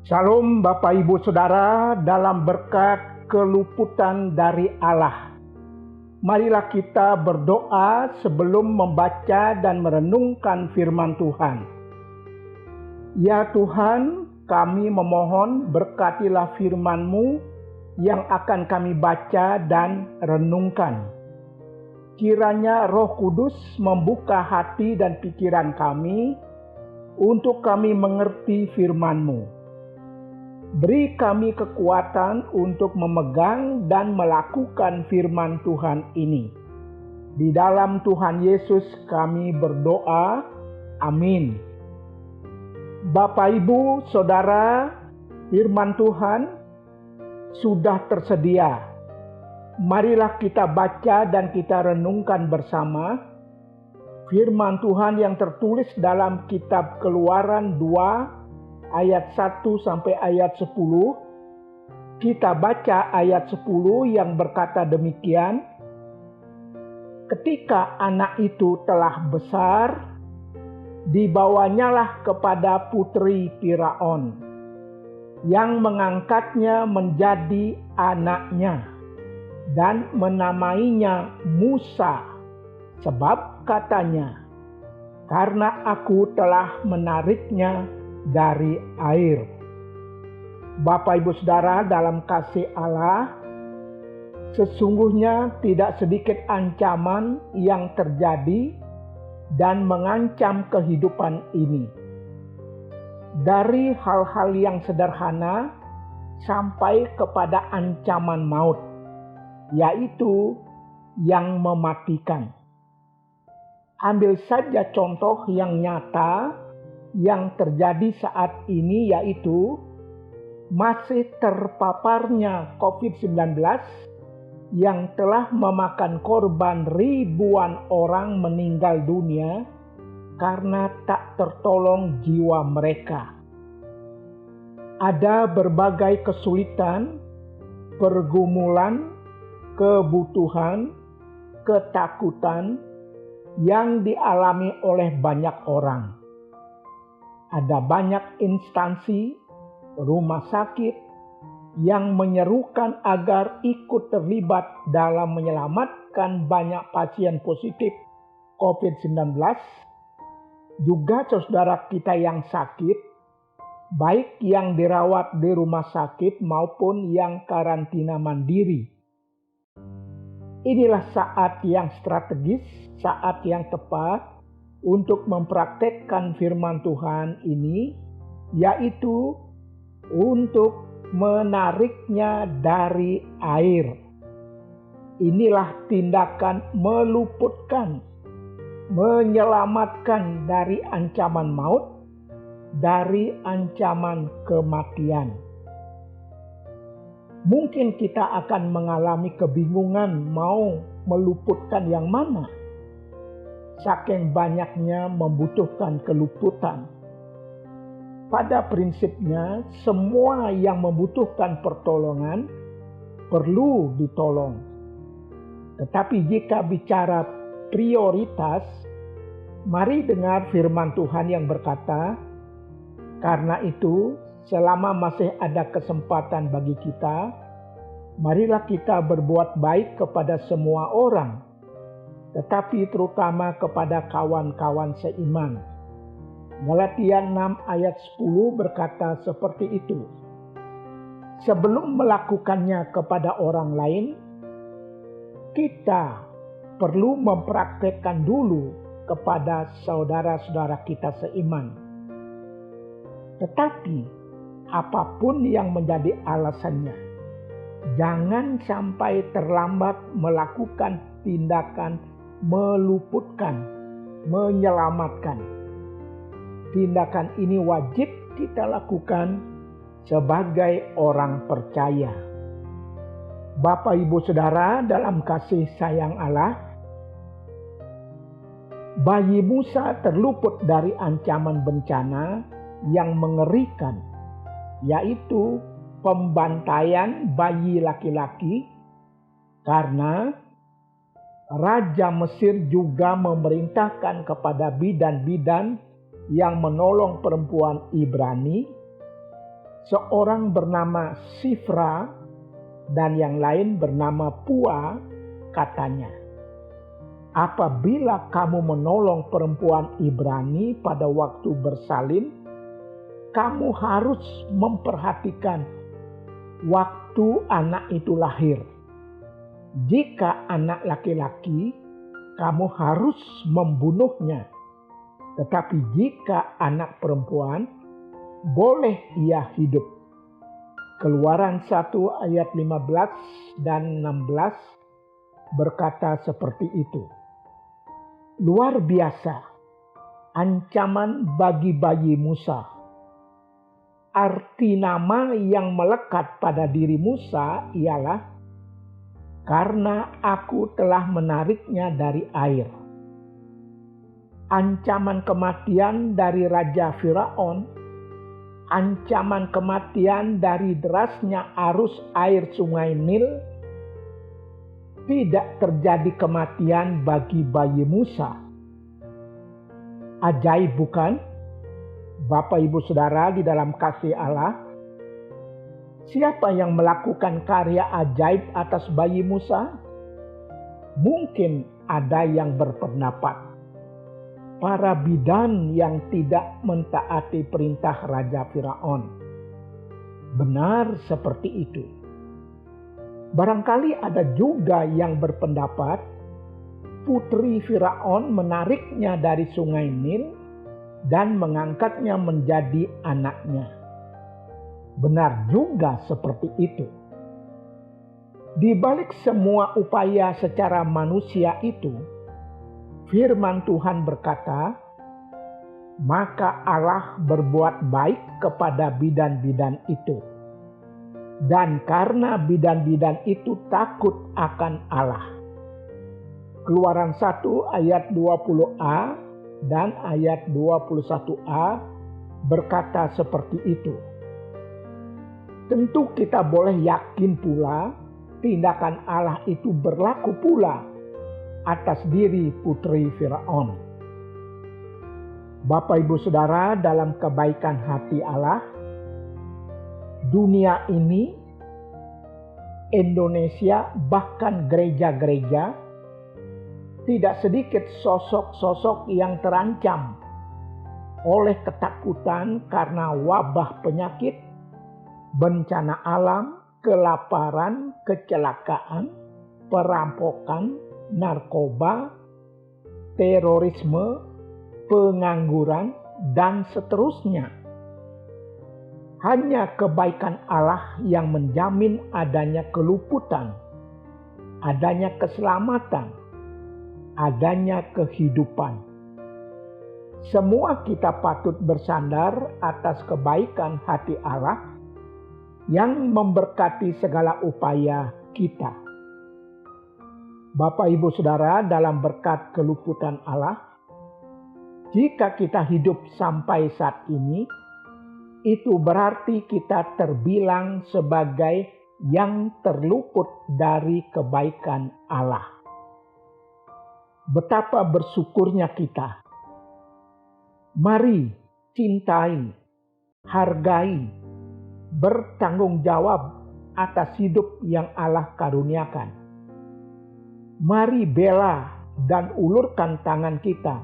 Shalom Bapak Ibu Saudara dalam berkat keluputan dari Allah. Marilah kita berdoa sebelum membaca dan merenungkan firman Tuhan. Ya Tuhan, kami memohon berkatilah firman-Mu yang akan kami baca dan renungkan. Kiranya Roh Kudus membuka hati dan pikiran kami untuk kami mengerti firman-Mu. Beri kami kekuatan untuk memegang dan melakukan firman Tuhan ini. Di dalam Tuhan Yesus kami berdoa. Amin. Bapak, Ibu, Saudara, firman Tuhan sudah tersedia. Marilah kita baca dan kita renungkan bersama firman Tuhan yang tertulis dalam kitab Keluaran 2 ayat 1 sampai ayat 10. Kita baca ayat 10 yang berkata demikian. Ketika anak itu telah besar, dibawanyalah kepada putri Firaun, yang mengangkatnya menjadi anaknya dan menamainya Musa, sebab katanya, karena aku telah menariknya dari air. Bapak Ibu Saudara dalam kasih Allah, sesungguhnya tidak sedikit ancaman yang terjadi dan mengancam kehidupan ini. Dari hal-hal yang sederhana sampai kepada ancaman maut, yaitu yang mematikan. Ambil saja contoh yang nyata yang terjadi saat ini, yaitu masih terpaparnya COVID-19 yang telah memakan korban ribuan orang meninggal dunia karena tak tertolong jiwa mereka. Ada berbagai kesulitan, pergumulan, kebutuhan, ketakutan yang dialami oleh banyak orang. Ada banyak instansi, rumah sakit yang menyerukan agar ikut terlibat dalam menyelamatkan banyak pasien positif COVID-19. Juga saudara kita yang sakit, baik yang dirawat di rumah sakit maupun yang karantina mandiri. Inilah saat yang strategis, saat yang tepat untuk mempraktekkan firman Tuhan ini, yaitu untuk menariknya dari air. Inilah tindakan meluputkan, menyelamatkan dari ancaman maut, dari ancaman kematian. Mungkin kita akan mengalami kebingungan mau meluputkan yang mana. Saking banyaknya membutuhkan keluputan. Pada prinsipnya, semua yang membutuhkan pertolongan perlu ditolong. Tetapi jika bicara prioritas, mari dengar firman Tuhan yang berkata, karena itu selama masih ada kesempatan bagi kita, marilah kita berbuat baik kepada semua orang, tetapi terutama kepada kawan-kawan seiman. Galatia 6 ayat 10 berkata seperti itu. Sebelum melakukannya kepada orang lain, kita perlu mempraktekkan dulu kepada saudara-saudara kita seiman. Tetapi apapun yang menjadi alasannya, jangan sampai terlambat melakukan tindakan meluputkan, menyelamatkan. Tindakan ini wajib kita lakukan sebagai orang percaya. Bapak, Ibu, Saudara dalam kasih sayang Allah, bayi Musa terluput dari ancaman bencana yang mengerikan, yaitu pembantaian bayi laki-laki, karena Raja Mesir juga memerintahkan kepada bidan-bidan yang menolong perempuan Ibrani seorang bernama Sifra dan yang lain bernama Pua, katanya, "Apabila kamu menolong perempuan Ibrani pada waktu bersalin, kamu harus memperhatikan waktu anak itu lahir. Jika anak laki-laki, kamu harus membunuhnya. Tetapi jika anak perempuan, boleh ia hidup." Keluaran 1 ayat 15 dan 16 berkata seperti itu. Luar biasa ancaman bagi bayi Musa. Arti nama yang melekat pada diri Musa ialah karena aku telah menariknya dari air. Ancaman kematian dari Raja Firaun, ancaman kematian dari derasnya arus air sungai Nil, tidak terjadi kematian bagi bayi Musa. Ajaib bukan? Bapak Ibu Saudara di dalam kasih Allah, siapa yang melakukan karya ajaib atas bayi Musa? Mungkin ada yang berpendapat para bidan yang tidak mentaati perintah Raja Firaun. Benar seperti itu. Barangkali ada juga yang berpendapat putri Firaun menariknya dari sungai Nil dan mengangkatnya menjadi anaknya. Benar juga seperti itu. Di balik semua upaya secara manusia itu, firman Tuhan berkata, maka Allah berbuat baik kepada bidan-bidan itu. Dan karena bidan-bidan itu takut akan Allah. Keluaran 1 ayat 20a dan ayat 21a berkata seperti itu. Tentu kita boleh yakin pula tindakan Allah itu berlaku pula atas diri putri Firaun. Bapak Ibu Saudara, dalam kebaikan hati Allah, dunia ini, Indonesia, bahkan gereja-gereja, tidak sedikit sosok-sosok yang terancam oleh ketakutan karena wabah penyakit, bencana alam, kelaparan, kecelakaan, perampokan, narkoba, terorisme, pengangguran, dan seterusnya. Hanya kebaikan Allah yang menjamin adanya keluputan, adanya keselamatan, adanya kehidupan. Semua kita patut bersandar atas kebaikan hati Allah yang memberkati segala upaya kita. Bapak Ibu Saudara, dalam berkat keluputan Allah, jika kita hidup sampai saat ini, itu berarti kita terbilang sebagai yang terluput dari kebaikan Allah. Betapa bersyukurnya kita. Mari cintai, hargai, bertanggung jawab atas hidup yang Allah karuniakan. Mari bela dan ulurkan tangan kita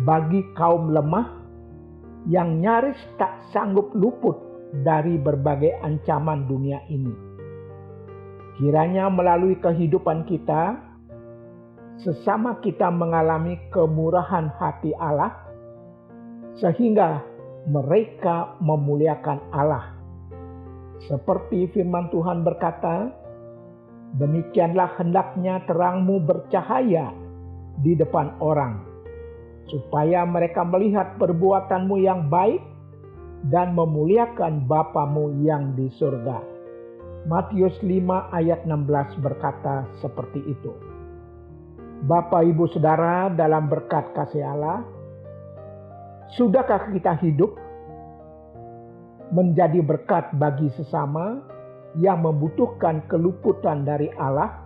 bagi kaum lemah yang nyaris tak sanggup luput dari berbagai ancaman dunia ini. Kiranya melalui kehidupan kita, sesama kita mengalami kemurahan hati Allah, sehingga mereka memuliakan Allah. Seperti firman Tuhan berkata, demikianlah hendaknya terangmu bercahaya di depan orang, supaya mereka melihat perbuatanmu yang baik dan memuliakan Bapamu yang di surga. Matius 5 ayat 16 berkata seperti itu. Bapak Ibu Saudara, dalam berkat kasih Allah, sudahkah kita hidup menjadi berkat bagi sesama yang membutuhkan keluputan dari Allah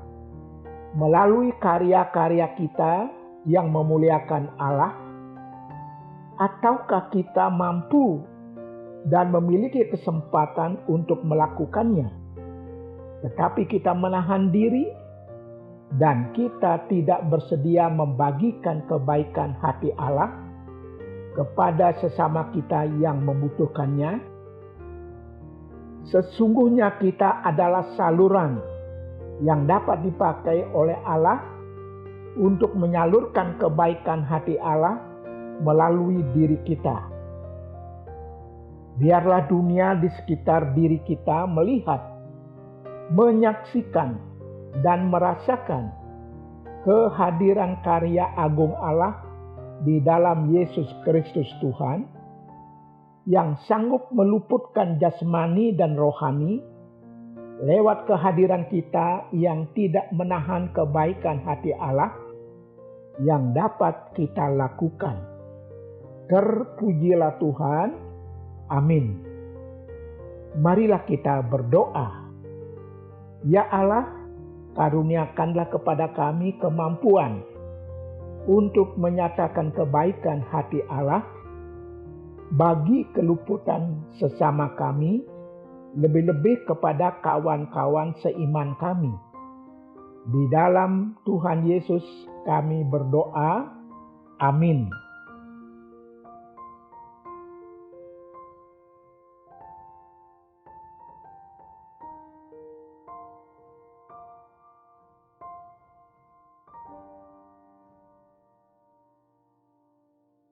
melalui karya-karya kita yang memuliakan Allah? Ataukah kita mampu dan memiliki kesempatan untuk melakukannya. Tetapi kita menahan diri dan kita tidak bersedia membagikan kebaikan hati Allah kepada sesama kita yang membutuhkannya. Sesungguhnya kita adalah saluran yang dapat dipakai oleh Allah untuk menyalurkan kebaikan hati Allah melalui diri kita. Biarlah dunia di sekitar diri kita melihat, menyaksikan, dan merasakan kehadiran karya agung Allah di dalam Yesus Kristus Tuhan, yang sanggup meluputkan jasmani dan rohani lewat kehadiran kita yang tidak menahan kebaikan hati Allah yang dapat kita lakukan. Terpujilah Tuhan. Amin. Marilah kita berdoa. Ya Allah, karuniakanlah kepada kami kemampuan untuk menyatakan kebaikan hati Allah bagi keluputan sesama kami, lebih-lebih kepada kawan-kawan seiman kami. Di dalam Tuhan Yesus kami berdoa. Amin.